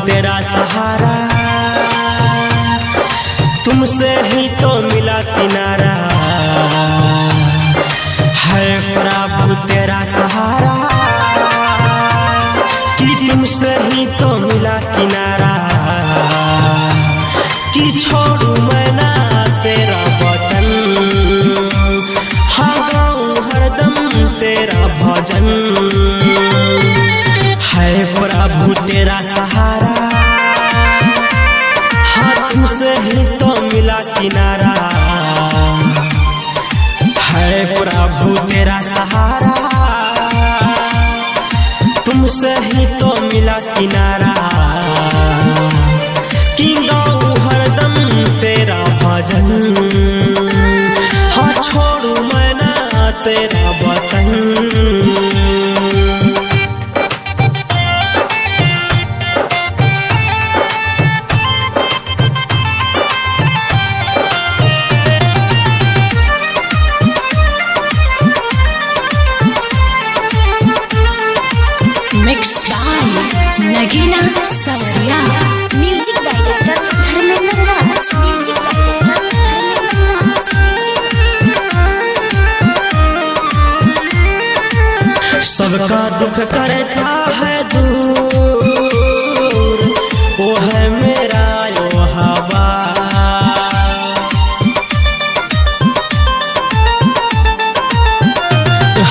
तेरा सहारा, तुमसे ही तो मिला किनारा। है प्रभु तेरा सहारा कि तुमसे ही तो मिला किनारा। कि छोड़ू मैं ना तेरा वचन, हाँ गाऊं हरदम तेरा भजन। है प्रभु तेरा सहारा, हाँ तुमसे ही तो मिला किनारा। है प्रभु तेरा सहारा, तुमसे ही तो मिला किनारा। कि गाऊं हरदम तेरा भजन, हाँ छोड़ू मैं ना तेरा वचन। Mixed by Nagina Savaria. Music director Dharmendra Raj. Music director सबका दुख करता है दूर, वो है मेरा यो हवा।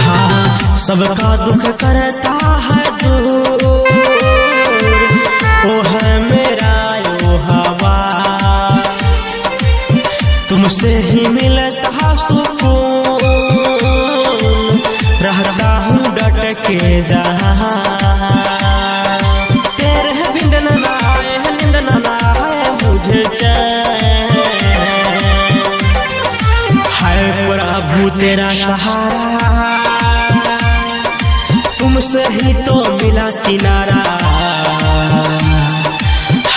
हाँ सबका दुख करता है दूर, वो है मेरा यो हवा। तुमसे ही मिलता सुकून, रहता हूँ डट के जहाँ। तेरे बिन न आए नींद न आए मुझे चैन। है प्रभु तेरा सहारा, तुमसे ही तो मिला किनारा।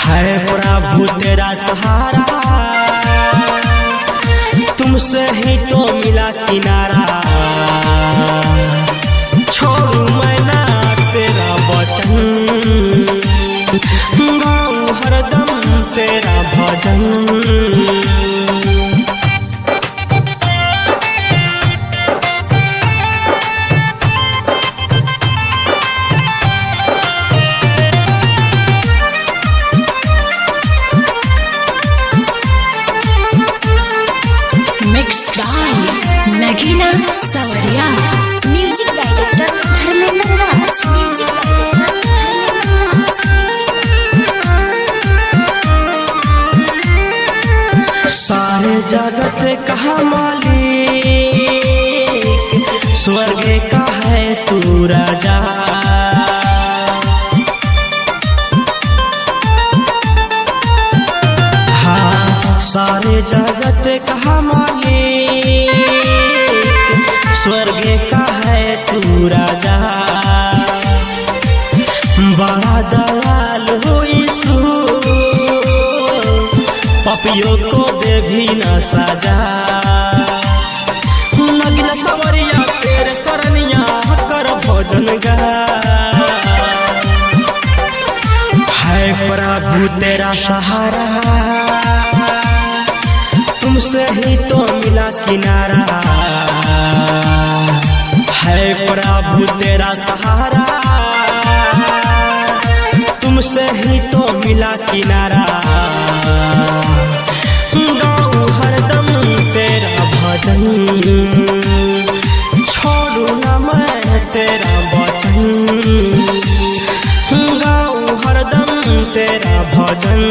है प्रभु तेरा सहारा, तुमसे ही तो मिला किनारा। छोड़ू मैं ना तेरा वचन, गाऊं हरदम तेरा भजन। Mixed by Nagina Savaria. Music director Dharmendra Raj. Music director सारे जगत का मालिक, स्वर्ग का है तू राजा। हाँ सारे जगत का मालिक, स्वर्ग का है तू राजा। बड़ा दयाल हो यीशु, पपियों को दे भी न सजा। नगीना सवरिया तेरे सरनिया कर भजन गा। है प्रभु तेरा सहारा, तुमसे ही तो मिला किनारा। है प्रभु तेरा सहारा, तुमसे ही तो मिला किनारा। गाऊं हरदम तेरा भजन, छोड़ू ना मैं तेरा वचन। गाऊं हरदम तेरा भजन।